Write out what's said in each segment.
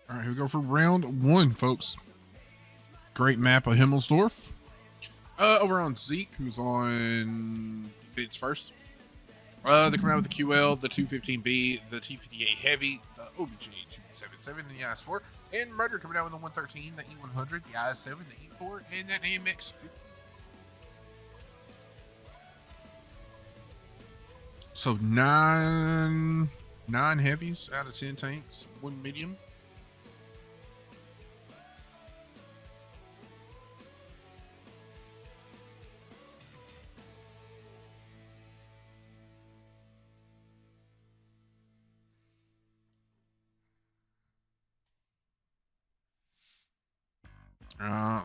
All right, here we go for round one, folks. Great map of Himmlesdorf. Over on ZEEK, who's on defense first. They're coming out with the QL, the 215B, the T58 Heavy, the OBG 277, the IS4, and Murder coming out with the 113, the E100, the IS7, the E4, and that AMX 50. So nine heavies out of 10 tanks, one medium.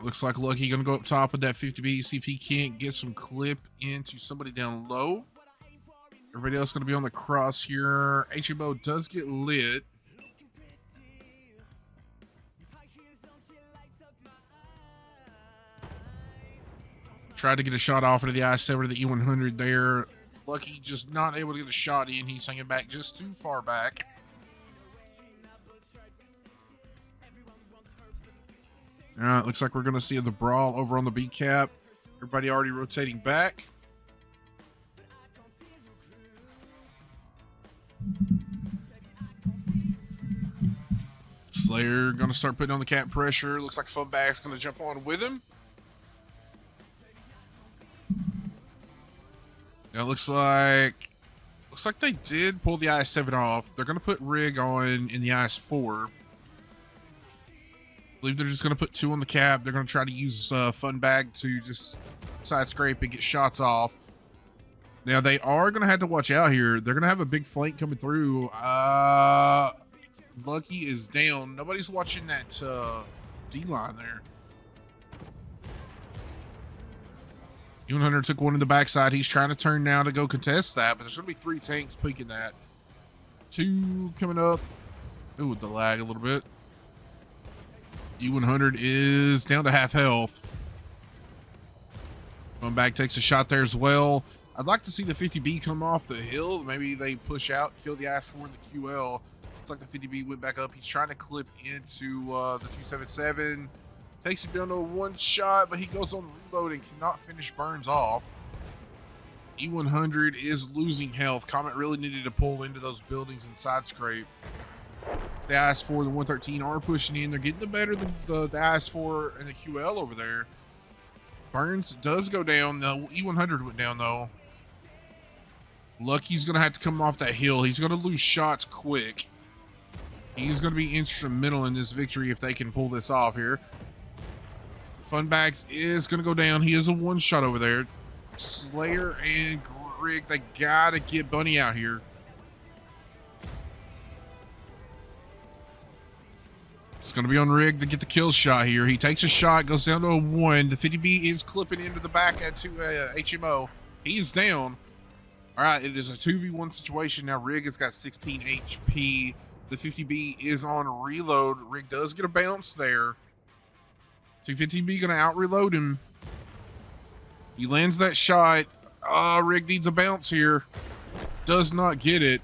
Looks like Lucky gonna go up top with that 50B, see if he can't get some clip into somebody down low. Everybody else gonna be on the cross here. HMO does get lit. Tried to get a shot off into the I-7 or the E100 there. Lucky just not able to get a shot in. He's hanging back just too far back. Looks like we're going to see the brawl over on the B cap. Everybody already rotating back. Slayer going to start putting on the cap pressure. Looks like Funback's going to jump on with him. Now it looks like they did pull the IS-7 off. They're going to put Rig on in the IS-4. I believe they're just going to put two on the cap. They're going to try to use Funback to just side scrape and get shots off. Now they are going to have to watch out here. They're going to have a big flank coming through. Lucky is down. Nobody's watching that D-line there. E100 took one in the backside. He's trying to turn now to go contest that, but there's going to be three tanks peeking that. Two coming up. Ooh, the lag a little bit. E100 is down to half health. Funback takes a shot there as well. I'd like to see the 50B come off the hill. Maybe they push out, kill the IS-4 and the QL. Looks like the 50B went back up. He's trying to clip into the 277. Takes him down to one shot, but he goes on reload and cannot finish burns off. E100 is losing health. Comet really needed to pull into those buildings and side scrape. The IS-4 and the 113 are pushing in. They're getting the better than the IS-4 and the QL over there. Burns does go down. The E100 went down, though. Lucky's going to have to come off that hill. He's going to lose shots quick. He's going to be instrumental in this victory if they can pull this off here. Funbacks is going to go down. He is a one shot over there. Slayer and Greg, they got to get Bunny out here. It's going to be on Rig to get the kill shot here. He takes a shot, goes down to a one. The 50B is clipping into the back at HMO. He is down. All right, it is a 2v1 situation now. Rig has got 16 HP. The 50B is on reload. Rig does get a bounce there. 215B going to out-reload him. He lands that shot. Rig needs a bounce here. Does not get it.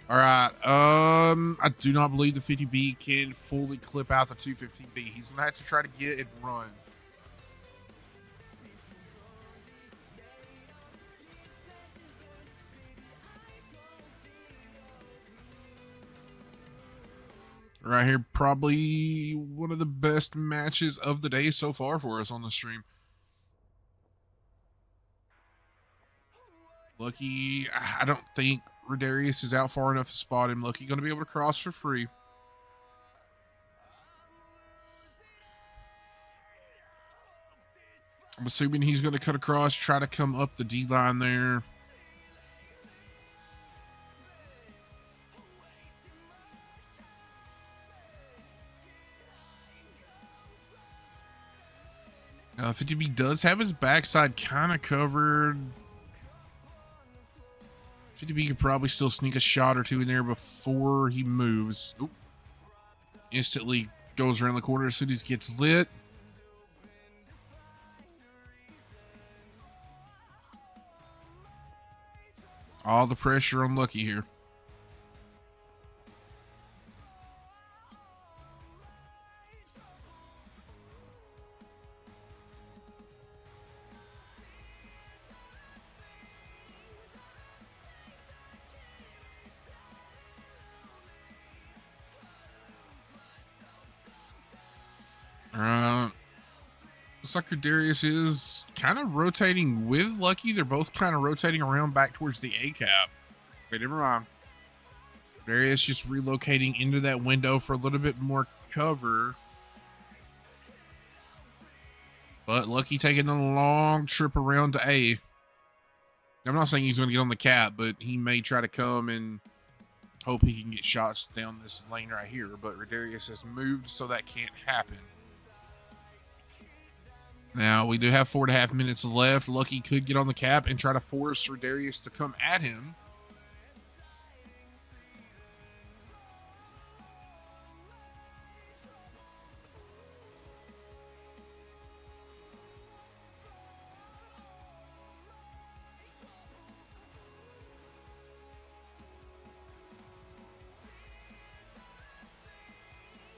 All right. I do not believe the 50B can fully clip out the 215B. He's going to have to try to get and run. Right here, probably one of the best matches of the day so far for us on the stream. Lucky, I don't think Rodarius is out far enough to spot him. Lucky going to be able to cross for free. I'm assuming he's going to cut across, try to come up the D line there. Now, 50B does have his backside kind of covered. 50B could probably still sneak a shot or two in there before he moves. Oop. Instantly goes around the corner as soon as he gets lit. All the pressure on Lucky here. Looks like Darius is kind of rotating with Lucky. They're both kind of rotating around back towards the A cap. Wait, never mind. Darius just relocating into that window for a little bit more cover. But Lucky taking a long trip around to A. I'm not saying he's going to get on the cap, but he may try to come and hope he can get shots down this lane right here. But Darius has moved, so that can't happen. Now, we do have 4.5 minutes left. Lucky could get on the cap and try to force Darius to come at him.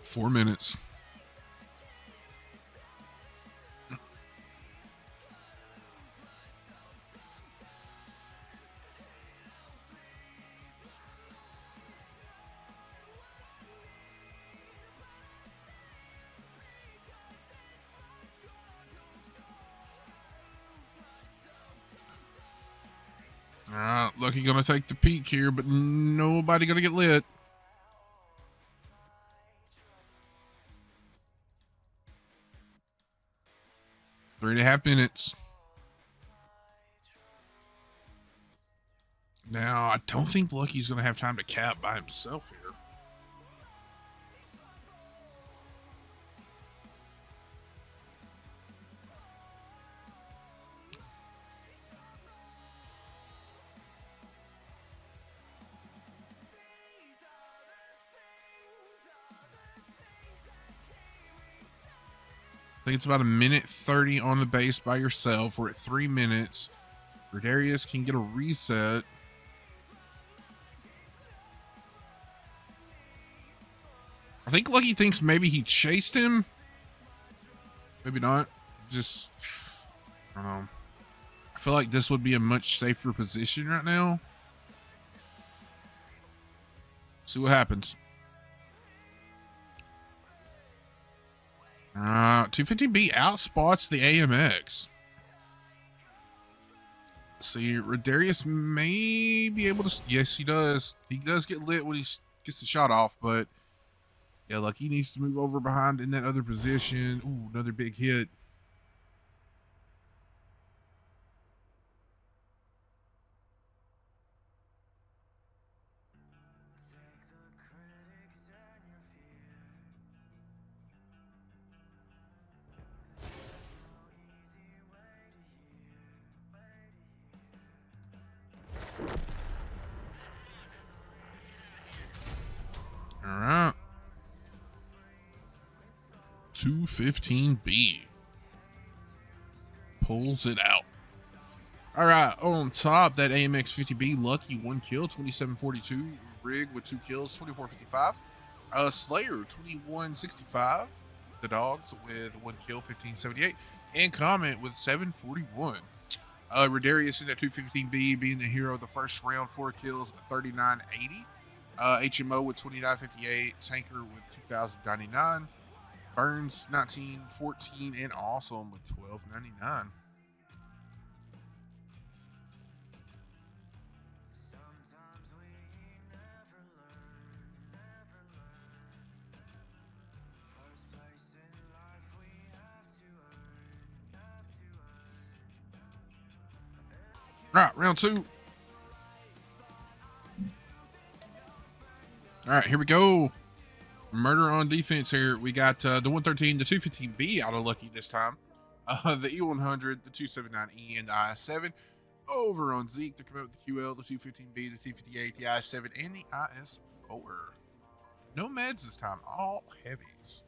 Four minutes. All right, Lucky gonna take the peek here, but nobody gonna get lit. Three and a half minutes. Now, I don't think Lucky's gonna have time to cap by himself here. I think it's about 1:30 on the base by yourself. We're at 3 minutes. Darius can get a reset. I think Lucky thinks maybe he chased him. Maybe not. Just, I don't know. I feel like this would be a much safer position right now. See what happens. 215B outspots the AMX. See, Darius may be able to. Yes, he does. He does get lit when he gets the shot off, but yeah, Lucky needs to move over behind in that other position. Ooh, another big hit. All right. 215B pulls it out. All right, on top, that AMX 50B, Lucky 1 kill, 2742. Rig with 2 kills, 2455. Slayer 2165. The Dogs with 1 kill, 1578. And Comment with 741. Darius in that 215B being the hero of the first round, 4 kills, 3980. HMO with 2958. Tanker with 2099. Burns 1914 and Awesome with 1299. All right, round 2. All right, here we go. Murder on defense here. We got the 113, the 215B out of Lucky this time. The E100, the 279E, and the IS7. Over on ZEEK to come out with the QL, the 215B, the 258, the IS7, and the IS4. No meds this time, all heavies.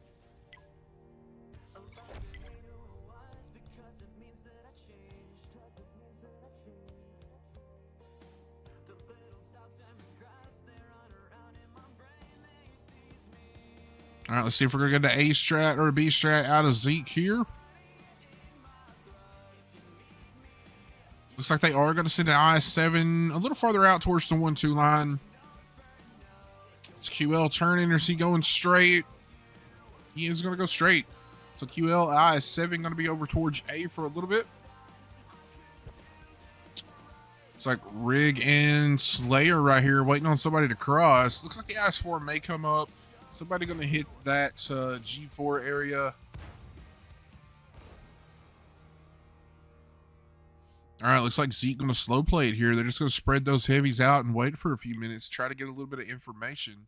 All right, let's see if we're going to get an A strat or a B strat out of ZEEK here. Looks like they are going to send an IS7 a little farther out towards the 1-2 line. Is QL turning or is he going straight? He is going to go straight. So QL is 7 going to be over towards A for a little bit. It's like Rig and Slayer right here waiting on somebody to cross. Looks like the IS-4 may come up. Somebody going to hit that G4 area. All right, looks like ZEEK going to slow play it here. They're just going to spread those heavies out and wait for a few minutes, try to get a little bit of information.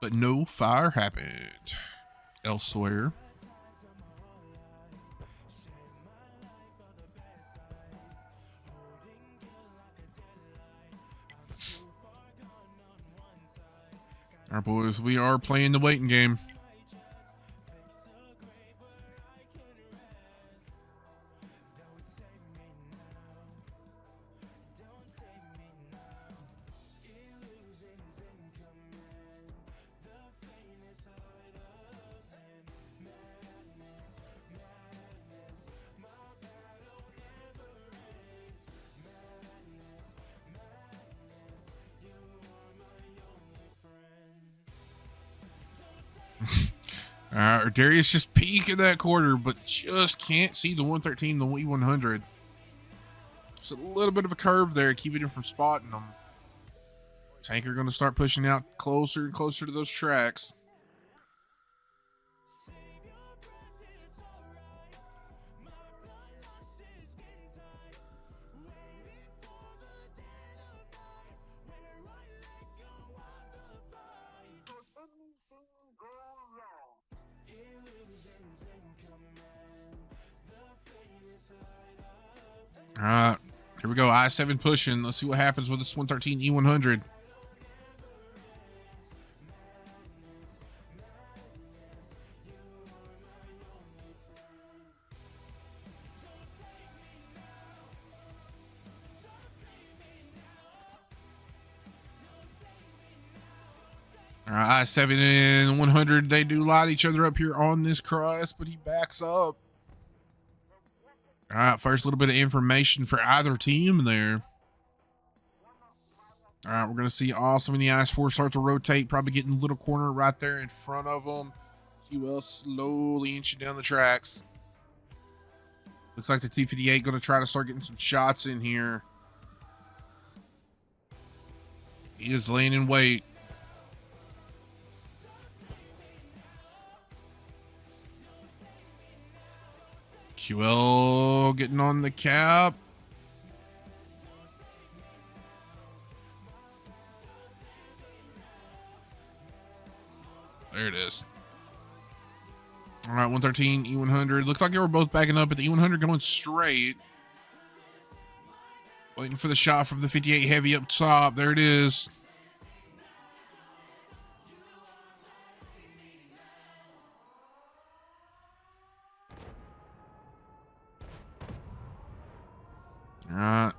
But no fire happened elsewhere. All right, boys, we are playing the waiting game. Darius just peeking that quarter, but just can't see the 113, the E100. It's a little bit of a curve there, keeping him from spotting them. Tanker going to start pushing out closer and closer to those tracks. All right, here we go. I-7 pushing. Let's see what happens with this 113 E100. All right, I-7 and 100, they do light each other up here on this cross, but he backs up. All right, first little bit of information for either team there. All right, we're going to see Awesome in the IS-4 start to rotate, probably getting a little corner right there in front of them. QL slowly inching down the tracks. Looks like the T-58 going to try to start getting some shots in here. He is laying in wait. QL getting on the cap. There it is. All right, 113, E100. Looks like they were both backing up, but the E100 going straight. Waiting for the shot from the 58 heavy up top. There it is. All right.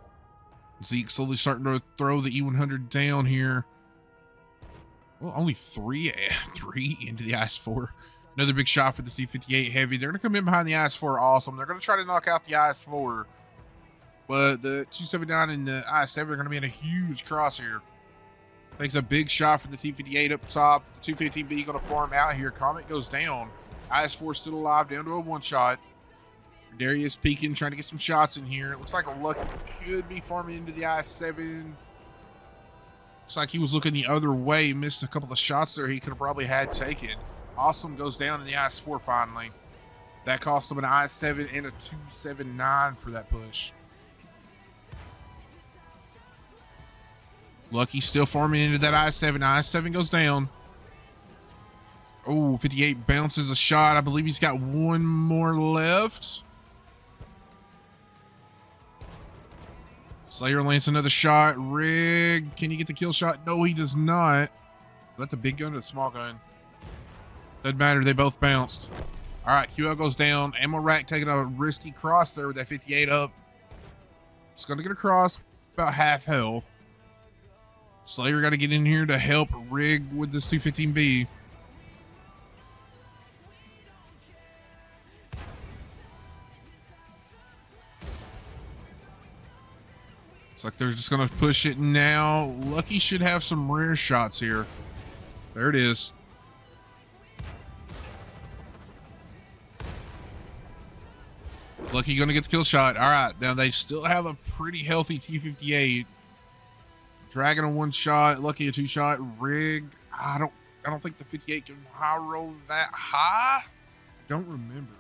ZEEK slowly starting to throw the E100 down here. Well, only three into the IS-4. Another big shot for the T-58 heavy. They're going to come in behind the IS-4 Awesome. They're going to try to knock out the IS-4. But the 279 and the IS-7 are going to be in a huge crosshair. Takes a big shot for the T-58 up top. The 215B going to farm out here. Comet goes down. IS-4 still alive, down to a one shot. Darius peeking, trying to get some shots in here. It looks like Lucky could be farming into the IS-7. Looks like he was looking the other way. Missed a couple of shots there he could have probably had taken. Awesome goes down in the IS-4 finally. That cost him an IS-7 and a 279 for that push. Lucky still farming into that IS-7. IS-7 goes down. Oh, 58 bounces a shot. I believe he's got one more left. Slayer lands another shot. Rig, can he get the kill shot? No, he does not. Is that the big gun or the small gun? Doesn't matter. They both bounced. All right, QL goes down. Ammo rack taking a risky cross there with that 58 up. It's going to get across about half health. Slayer got to get in here to help Rig with this 215B. It's like they're just going to push it now. Lucky should have some rare shots here. There it is. Lucky gonna get the kill shot. All right, now they still have a pretty healthy T58. Dragon a one shot, Lucky a two shot, Rig. I don't think the 58 can high roll that high. I don't remember.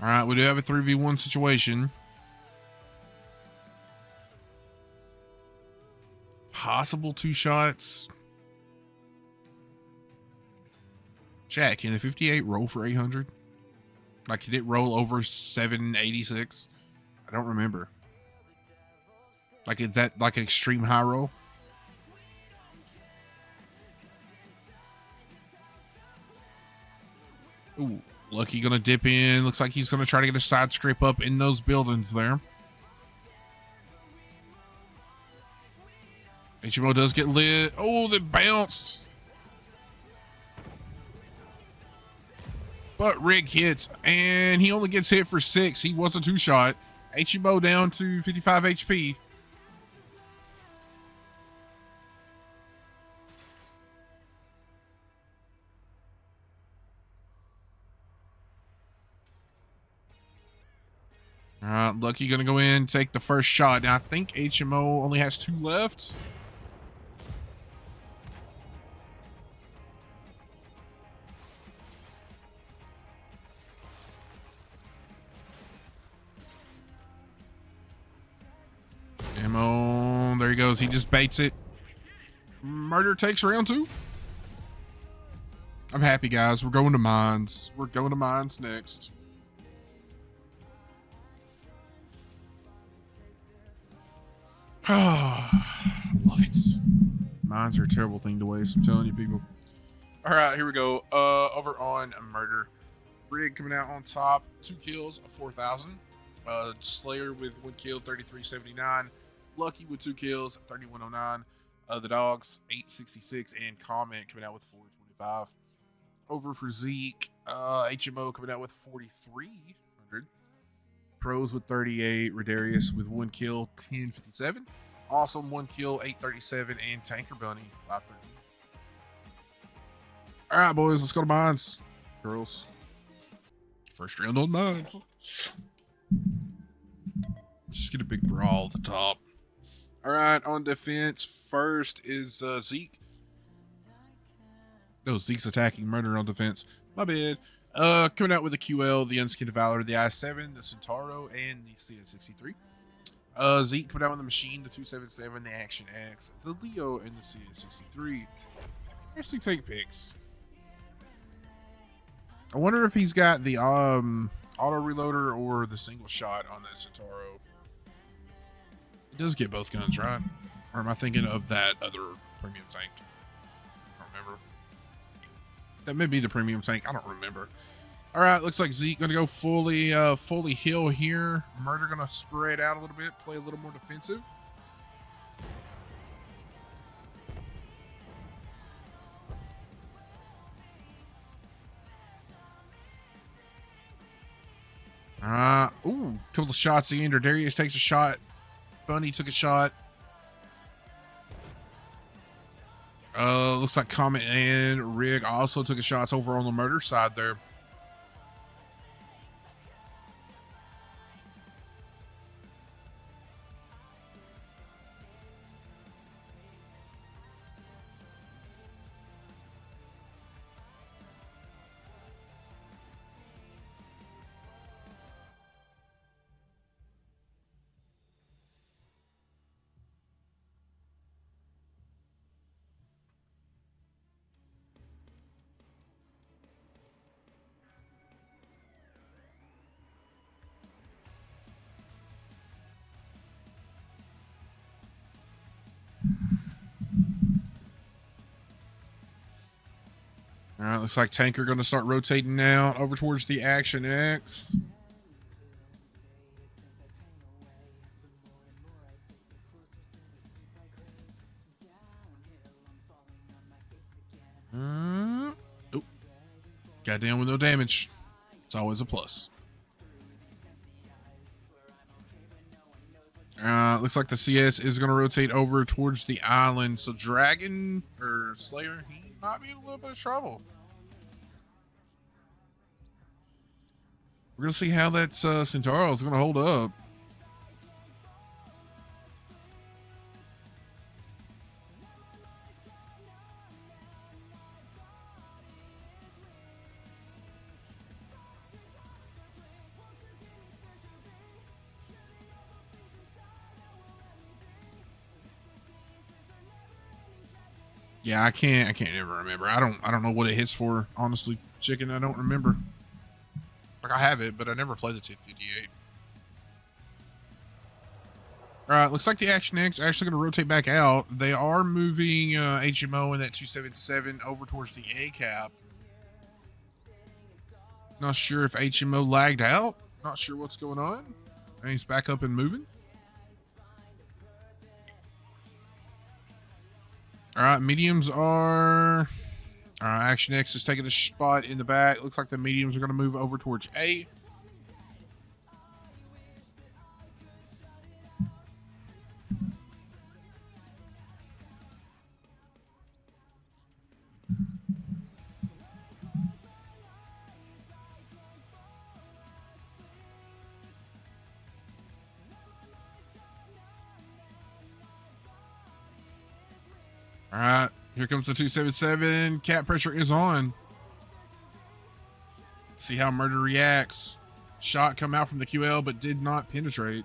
All right, we do have a 3v1 situation. Possible two shots. Jack, can the 58 roll for 800? Like, did it roll over 786? I don't remember. Like, is that like an extreme high roll? Ooh, Lucky gonna dip in. Looks like he's gonna try to get a side scrape up in those buildings there. HMO does get lit. Oh, they bounced. But Rig hits, and he only gets hit for 6. He was a two shot. HMO down to 55 HP. All right, Lucky gonna go in, take the first shot. Now I think HMO only has 2 left. Ammo, there he goes. He just baits it. Murder takes round 2. I'm happy, guys. We're going to mines. We're going to mines next. Love it. Mines are a terrible thing to waste. I'm telling you, people. All right, here we go. Over on Murder. Rig coming out on top. 2 kills, 4,000. Slayer with 1 kill, 3379. Lucky with 2 kills, 3109. The Dogs, 866, and Comment coming out with 425. Over for ZEEK, HMO coming out with 4,300. Pros with 38. Redarius with 1 kill, 1057. Awesome 1 kill, 837, and Tanker Bunny, 513. All right, boys, let's go to mines. Girls, first round on mines. Just get a big brawl at the top. All right, on defense, first is ZEEK. No, ZEEK's attacking. Murder on defense. My bad. Coming out with the QL, the Unskinned Valor, the I-7, the Centauro, and the CS-63. ZEEK coming out with the Machine, the 277, the Action X, the Leo, and the CS-63. Let's take picks. I wonder if he's got the auto reloader or the single shot on that Centauro. It does get both guns, right? Or am I thinking of that other premium tank? I don't remember. That may be the premium tank. I don't remember. All right, looks like ZEEK gonna go fully heal here. Murder gonna spread out a little bit, play a little more defensive. Ooh, couple of shots in. Darius takes a shot. Bunny took a shot. Looks like Comet and Rig also took a shots over on the Murder side there. All right, looks like Tanker going to start rotating now over towards the Action X. Oh, got down with no damage. It's always a plus. Looks like the CS is going to rotate over towards the island. So Dragon or Slayer, he might be in a little bit of trouble. We're going to see how that Centauro is going to hold up. Yeah, I can't ever remember. I don't know what it hits for, honestly. Chicken, I don't remember. Like, I have it, but I never played the 258. All right, looks like the Action X are actually going to rotate back out. They are moving HMO in that 277 over towards the A cap. Not sure if HMO lagged out. Not sure what's going on. And he's back up and moving. All right, mediums are... All right, Action X is taking a spot in the back. Looks like the mediums are going to move over towards A. All right, here comes the 277. Cap pressure is on. See how Murder reacts. Shot come out from the QL, but did not penetrate.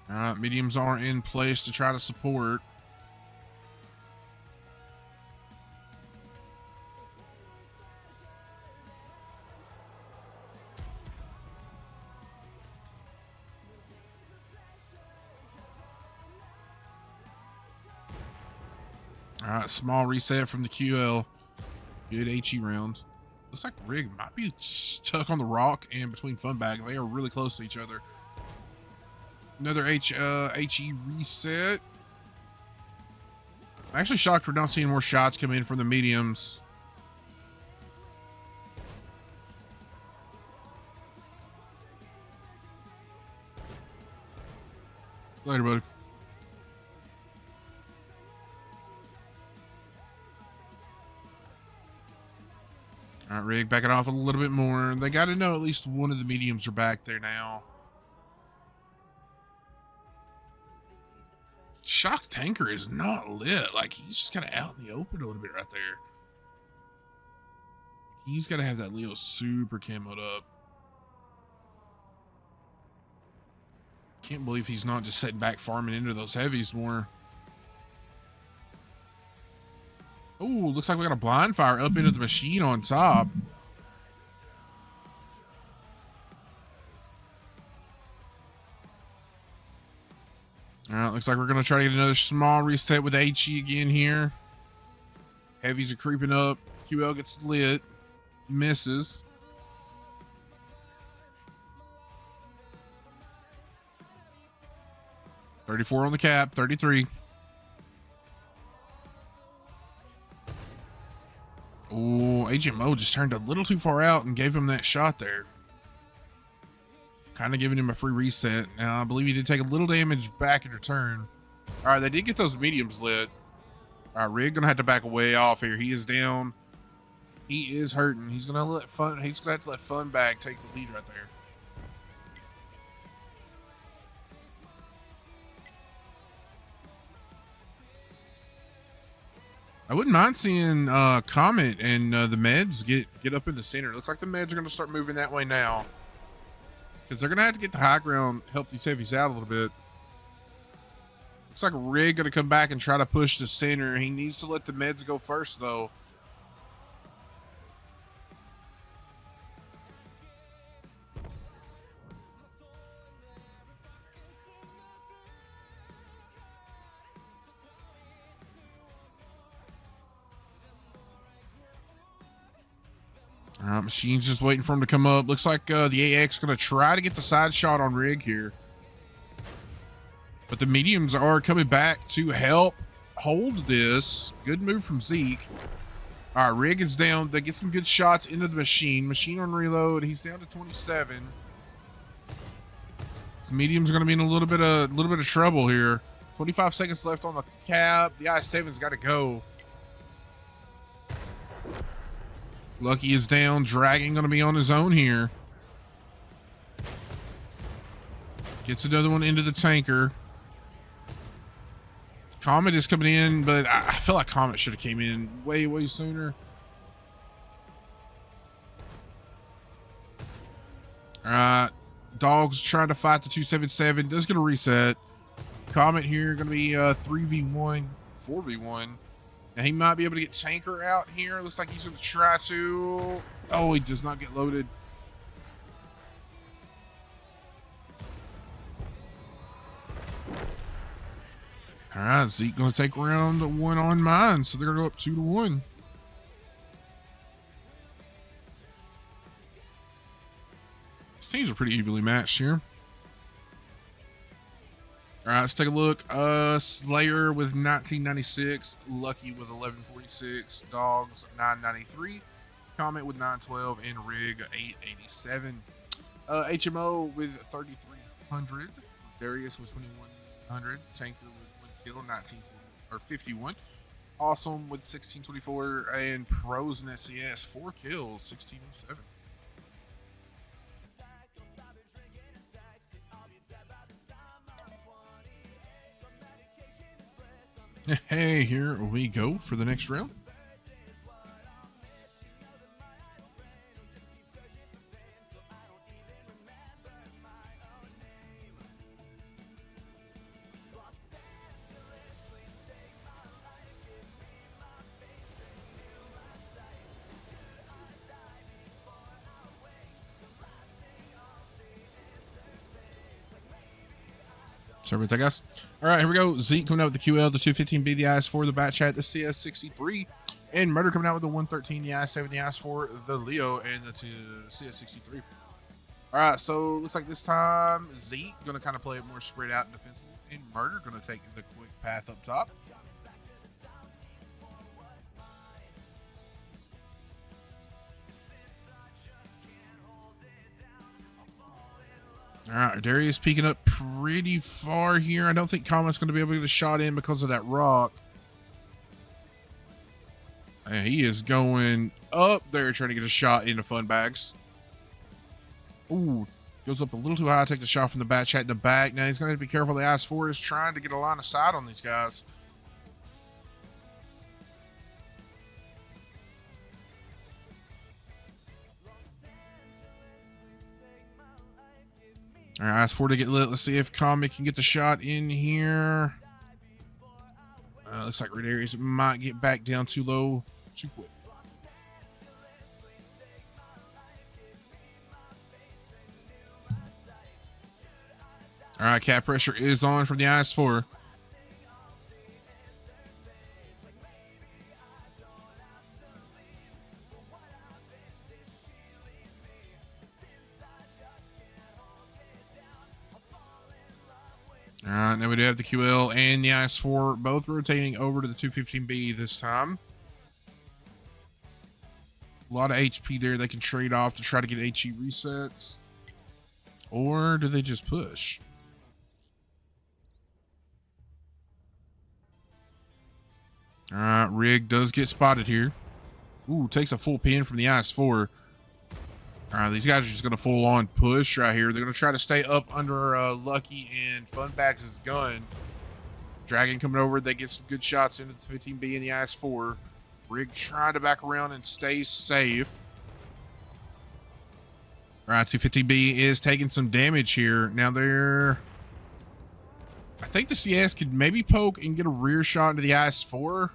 All right, mediums are in place to try to support. All right, small reset from the QL. Good HE rounds. Looks like Rig might be stuck on the rock and between Fun Bag. They are really close to each other. Another HE reset. I'm actually shocked we're not seeing more shots come in from the mediums. Later, buddy. All right, Rig, back it off a little bit more. They got to know at least one of the mediums are back there now. Shock Tanker is not lit. Like, he's just kind of out in the open a little bit right there. He's got to have that Leo super camoed up. Can't believe he's not just sitting back farming into those heavies more. Oh, looks like we got a blind fire up into the machine on top. All right, looks like we're going to try to get another small reset with HE again here. Heavies are creeping up. QL gets lit. Misses. $34 on the cap. 33. Oh, HMO just turned a little too far out and gave him that shot there. Kind of giving him a free reset. Now, I believe he did take a little damage back in return. All right, they did get those mediums lit. All right, Rig gonna have to back away off here. He is down. He is hurting. He's gonna let Fun. He's gonna have to let Fun Bag take the lead right there. I wouldn't mind seeing Comet and the meds get up in the center. Looks like the meds are going to start moving that way now. Because they're going to have to get the high ground, help these heavies out a little bit. Looks like Rig going to come back and try to push the center. He needs to let the meds go first, though. Machine's just waiting for him to come up. Looks like the AX going to try to get the side shot on Rig here. But the mediums are coming back to help hold this. Good move from Zeke. All right, Rig is down. They get some good shots into the machine. Machine on reload. He's down to 27. So Medium's going to be in a little bit of trouble here. 25 seconds left on the cap. The I-7's got to go. Lucky is down. Dragon going to be on his own here. Gets another one into the tanker. Comet is coming in, but I feel like Comet should have came in way sooner. All right. Dog's trying to fight the 277. Does get a reset. Comet here going to be 3v1, 4v1. Now he might be able to get tanker out here. Looks like he's going to try to. Oh, he does not get loaded. All right, Zeke going to take round one on mine, so they're going to go up 2-1. These teams are pretty evenly matched here. All right, let's take a look. Slayer with 1996, Lucky with 1146, Dogs 993, Comet with 912, and Rig 887. HMO with 3300, Darius with 2100, Tanker with kill 19 or 51, Awesome with 1624, and Pros and SCS 4 kills 1607. Hey, here we go for the next round. Sorry about that, guys. All right, here we go. Zeke coming out with the QL, the 215B, the IS4, the Bat Chat, the CS63, and Murder coming out with the 113, the IS7, the IS4, the Leo, and the CS63. All right, so looks like this time Zeke going to kind of play it more spread out and defensive, and Murder going to take the quick path up top. All right, Darius peeking up pretty far here. I don't think Comet's going to be able to get a shot in because of that rock. And he is going up there trying to get a shot into Fun Bags. Ooh, goes up a little too high. Take the shot from the Bat Chat in the back. Now he's going to have to be careful. The IS4 is trying to get a line of sight on these guys. All right, IS4 to get lit. Let's see if Comet can get the shot in here. Looks like Red Aries might get back down too low too quick. All right, cap pressure is on from the IS4. All right, now we do have the QL and the IS4 both rotating over to the 215B this time. A lot of HP there they can trade off to try to get HE resets. Or do they just push? All right, Rig does get spotted here. Ooh, takes a full pin from the IS4. All right, these guys are just going to full on push right here. They're going to try to stay up under Lucky and Funbags' gun. Dragon coming over. They get some good shots into the 15B and the IS4. Rig trying to back around and stay safe. All right, 215B is taking some damage here. Now they're... I think the CS could maybe poke and get a rear shot into the IS4.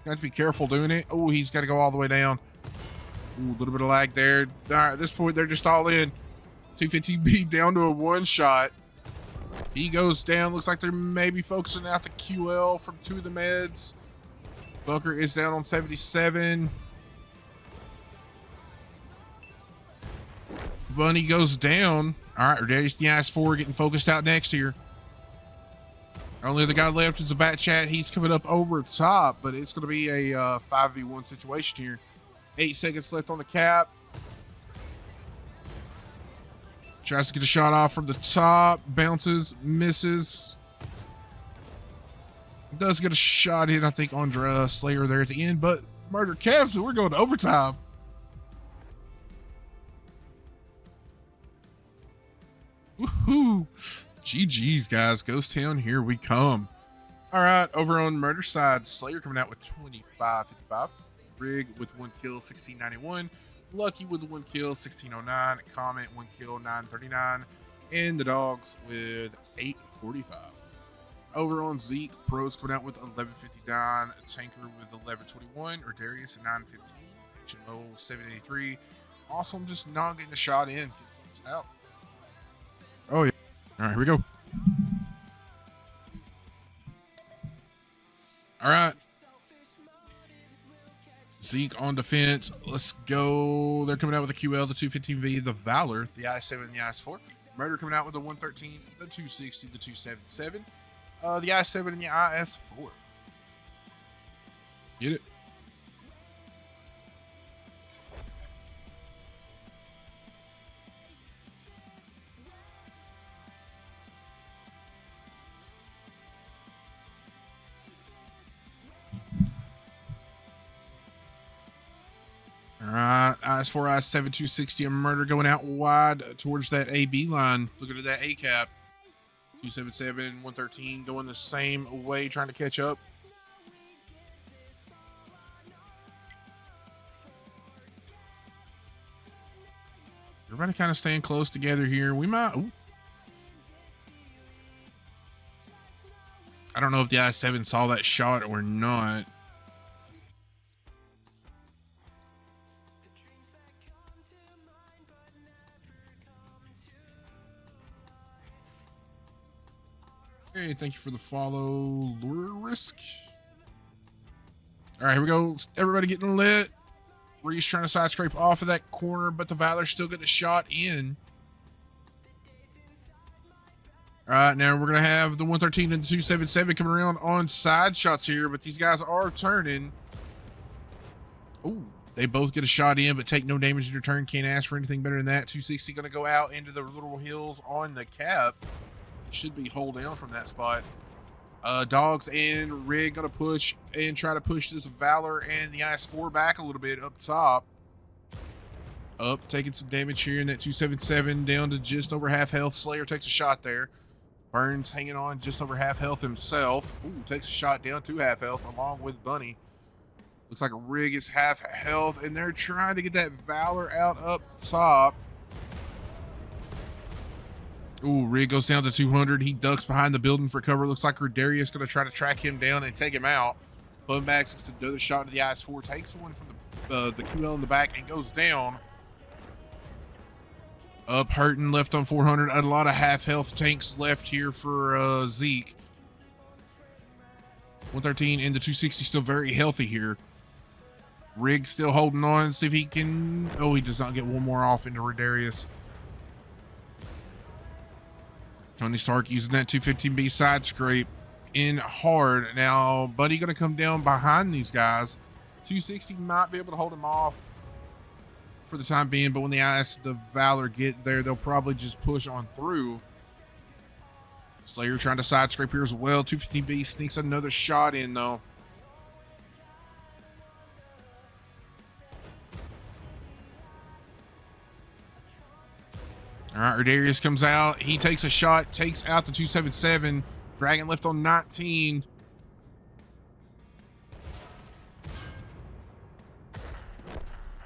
Got to be careful doing it. Oh, he's got to go all the way down. Ooh, a little bit of lag there. All right, at this point, they're just all in. 250B down to a one shot. He goes down. Looks like they're maybe focusing out the QL from two of the meds. Bunker is down on 77. Bunny goes down. All right, Daddy's the IS4 getting focused out next here. Only other guy left is a Bat Chat. He's coming up over top, but it's going to be a 5v1 situation here. 8 seconds left on the cap. Tries to get a shot off from the top. Bounces, misses. Does get a shot in, I think, on Slayer there at the end, but Murder Kev, so we're going to overtime. Woohoo! GG's, guys. Ghost Town, here we come. All right, over on Murder side, Slayer coming out with 2555. Rig with 1 kill, 1691. Lucky with 1 kill, 1609. Comet, 1 kill, 939. And the Dogs with 845. Over on ZEEK, Pros coming out with 1159. Tanker with 1121. Or Darius at 915. HMO 783. Awesome, just not getting the shot in. Out. Oh, yeah. All right, here we go. All right. ZEEK on defense. Let's go. They're coming out with the QL, the 215V, the Valor, the I7, and the IS4. Murder coming out with the 113, the 260, the 277, the I7, and the IS4. Get it? All right, IS4, IS7, 260, and Murder going out wide towards that AB line. Looking at that A cap. 277, 113 going the same way, trying to catch up. Everybody kind of staying close together here. We might. Ooh. I don't know if the I7 saw that shot or not. Hey, thank you for the follow, Lure Risk. All right, here we go. Everybody getting lit. Reese trying to side scrape off of that corner, but the Valor still getting a shot in. All right, now we're going to have the 113 and the 277 coming around on side shots here, but these guys are turning. Oh, they both get a shot in, but take no damage in return. Can't ask for anything better than that. 260 going to go out into the little hills on the cap. Should be hold down from that spot. Dogs and Rig gonna push and try to push this Valor and the IS4 back a little bit up top. Up, taking some damage here in that 277 down to just over half health. Slayer takes a shot there. Burns hanging on just over half health himself. Ooh, takes a shot down to half health along with Bunny. Looks like a Rig is half health, and they're trying to get that Valor out up top. Ooh, Rig goes down to 200. He ducks behind the building for cover. Looks like Darius going to try to track him down and take him out. Funbags gets another shot to the IS4. Takes one from the QL in the back and goes down. Up, hurting, left on 400. A lot of half health tanks left here for ZEEK. 113 and the 260 still very healthy here. Rig still holding on. See if he can. Oh, he does not get one more off into Darius. Tony Stark using that 215B side scrape in hard. Now, Buddy going to come down behind these guys. 260 might be able to hold him off for the time being, but when the Valor get there, they'll probably just push on through. Slayer trying to side scrape here as well. 215B sneaks another shot in, though. All right, Darius comes out. He takes a shot, takes out the 277. Dragon left on 19.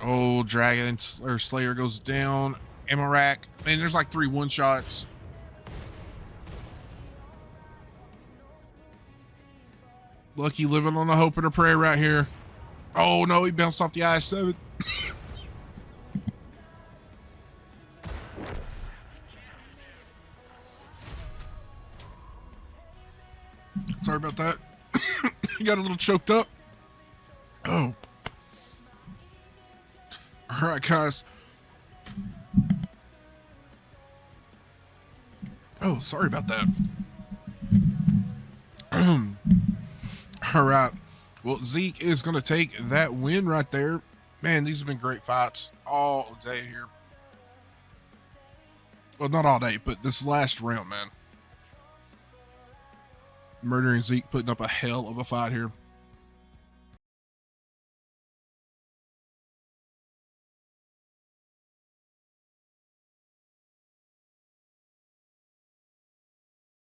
Oh, Dragon or Slayer goes down. Ammo rack. Man, there's like 3 one-shots. Lucky living on a hope and a prayer right here. Oh, no, he bounced off the IS7. Sorry about that. Got a little choked up. Oh. All right, guys. Oh, sorry about that. All right. Well, Zeke is going to take that win right there. Man, these have been great fights all day here. Well, not all day, but this last round, man. Murdering Zeke putting up a hell of a fight here.